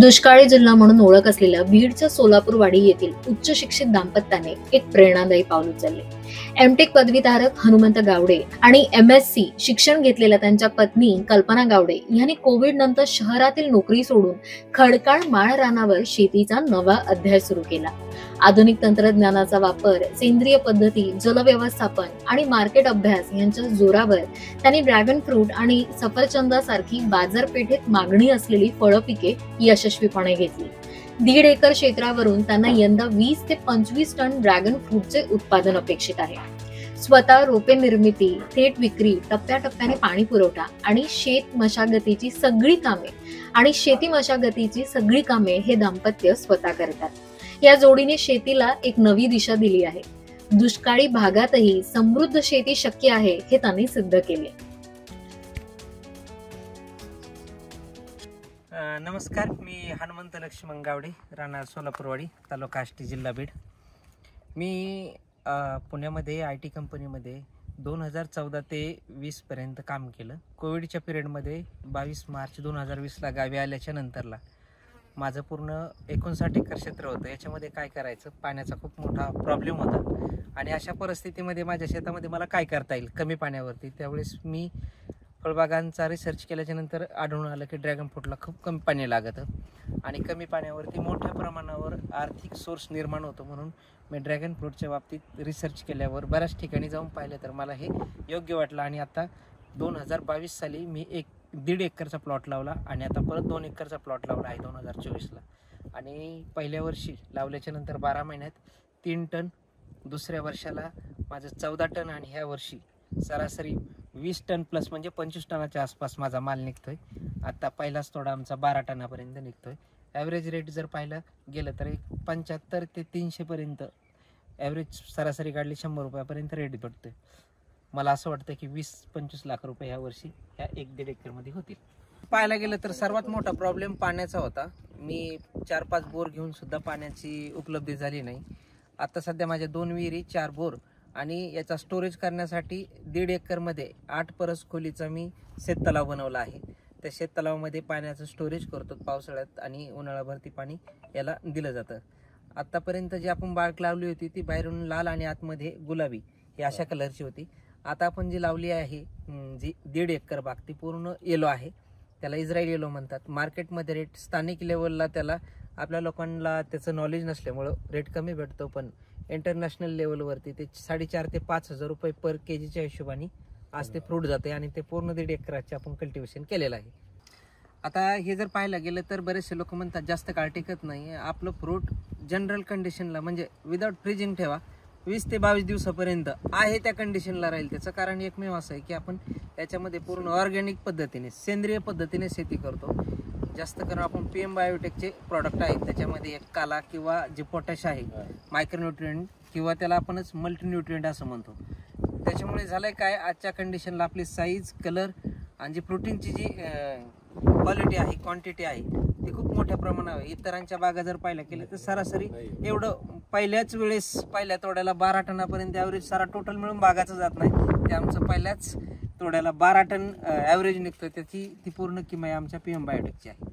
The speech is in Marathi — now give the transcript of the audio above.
दुष्काळी जिल्हा म्हणून ओळख असलेल्या बीडच्या सोलापूरवाडी येथील उच्च शिक्षित दाम्पत्याने एक प्रेरणादायी पाऊल उचलले। एमटेक पदवीधारक हनुमंत गावडे आणि MSc शिक्षण घेतलेल्या त्यांच्या पत्नी कल्पना गावडे यांनी कोविड नंतर शहरातील नोकरी सोडून खडकाळ माळ रानावर शेतीचा नवा अध्याय सुरू केला। आधुनिक तंत्रज्ञानाचा वापर, सेंद्रिय पद्धती, जल व्यवस्थापन आणि मार्केट अभ्यास यांच्या जोरावर त्यांनी ड्रॅगन फ्रूट आणि सफरचंदासारखी बाजारपेठेत मागणी असलेली फळ पिके यशस्वीपणे घेतली। 1.5 एकर क्षेत्रावरून त्यांना यंदा 20 ते 25 टन ड्रॅगन फ्रूटचे उत्पादन अपेक्षित आहे। स्वतः रोपे निर्मिती, थेट विक्री, टप्प्याटप्प्याने पाणी पुरवठा आणि शेती मशागतीची सगळी कामे हे दाम्पत्य स्वतः करतात। या जोडीने शेतीला एक नवी दिशा दिली आहे। दुष्काळी भागातही समृद्ध शेती शक्य आहे हे त्यांनी सिद्ध केले। नमस्कार, मी हनुमंत लक्ष्मण गावडे, राहणार सोलापूरवाडी, तालुका आष्टी, जिल्हा बीड। मी पुण्यामध्ये IT कंपनीमध्ये 2014 ते 20 पर्यंत काम केलं। कोविडच्या पिरियडमध्ये 22 मार्च 2020ला गावी आल्याच्या नंतरला माझं पूर्ण 59 एकर क्षेत्र होतं। याच्यामध्ये काय करायचं, पाण्याचा खूप मोठा प्रॉब्लेम होता आणि अशा परिस्थितीमध्ये माझ्या शेतामध्ये मला काय करता येईल कमी पाण्यावरती। त्यावेळेस मी फळबागांचा रिसर्च केल्याच्या नंतर आढळून आलं की ड्रॅगन फ्रूटला खूप कमी पाणी लागतं आणि कमी पाण्यावरती मोठ्या प्रमाणावर आर्थिक सोर्स निर्माण होतो। म्हणून मी ड्रॅगन फ्रूटच्या बाबतीत रिसर्च केल्यावर बऱ्याच ठिकाणी जाऊन पाहिलं तर मला हे योग्य वाटलं आणि आता 2022 साली मी 1.5 एकरचा प्लॉट लावला आणि आता परत 2 एकरचा प्लॉट लावला आहे 2024ला। आणि पहिल्या वर्षी लावल्याच्या नंतर 12 महिन्यात 3 टन, दुसऱ्या वर्षाला माझं 14 टन आणि ह्या वर्षी सरासरी 20 टन प्लस म्हणजे 25 टनाच्या आसपास माझा माल निघतोय। आता पहिलाच तोडा आमचा 12 टनापर्यंत निघतोय। ॲव्हरेज रेट जर पाहिलं गेलं तर 75 ते 300 पर्यंत ॲव्हरेज सरासरी काढली 100 रुपयापर्यंत रेट भेटतोय। मला असं वाटतं की 20-25 लाख रुपये ह्या वर्षी ह्या 1.5 एकरमध्ये होतील। पाहायला गेलं तर सर्वात मोठा प्रॉब्लेम पाण्याचा होता। मी 4-5 बोर घेऊन सुद्धा पाण्याची उपलब्धी झाली नाही। आता सध्या माझ्या 2 विहिरी, 4 बोर आणि याचा स्टोरेज करण्यासाठी 1.5 एकरमध्ये 8 परस खोलीचा मी शेततलाव बनवला आहे। त्या शेततलावामध्ये पाण्याचं स्टोरेज करतो पावसाळ्यात आणि उन्हाळ्याभर ती पाणी याला दिलं जातं। आतापर्यंत जी आपण बाग लावली होती ती बाहेरून लाल आणि आतमध्ये गुलाबी ही अशा कलरची होती। आता आपण जी लावली आहे जी 1.5 एकर बाग ती पूर्ण येलो आहे। त्याला इस्रायल येलो म्हणतात। मार्केटमध्ये रेट स्थानिक लेवलला त्याला आपल्या लोकांना त्याचं नॉलेज नसल्यामुळं रेट कमी भेटतो, पण इंटरनॅशनल लेवलवरती ते 4,500 ते 5,000 रुपये पर केजीच्या हिशोबाने आज ते फ्रूट जाते आणि ते पूर्ण 1.5 एकराचे आपण कल्टिवेशन केलेलं आहे। आता हे जर पाहायला गेलं तर बरेचसे लोक म्हणतात जास्त काळ टिकत नाही। आपलं फ्रूट जनरल कंडिशनला म्हणजे विदाउट फ्रीजिंग ठेवा 20 ते 22 दिवसापर्यंत आहे त्या कंडिशनला राहील। त्याचं कारण एकमेव असं आहे की आपण याच्यामध्ये पूर्ण ऑर्गॅनिक पद्धतीने, सेंद्रिय पद्धतीने शेती करतो। जास्त करून आपण PM बायोटेकचे प्रॉडक्ट आहेत, त्याच्यामध्ये एक काला किंवा जे पोटॅश आहे, मायक्रोन्यूट्रिएंट किंवा त्याला आपणच मल्टीन्यूट्रिएंट असं म्हणतो। त्याच्यामुळे झालंय काय, आजच्या कंडिशनला आपली साईज, कलर आणि जी प्रोटीनची जी क्वालिटी आहे, क्वांटिटी आहे ती खूप मोठ्या प्रमाणावर इतरांच्या बागा जर पाहिल्या केल्या तर सरासरी एवढं पहिल्याच वेळेस पहिल्या तोड्याला 12 टनापर्यंत ॲव्हरेज सारा टोटल मिळून बागाचं जात नाही। ते आमचं पहिल्याच तोड्याला 12 टन ॲव्हरेज निघतं। त्याची ती पूर्ण किंमत आमच्या PM बायोटेकची आहे।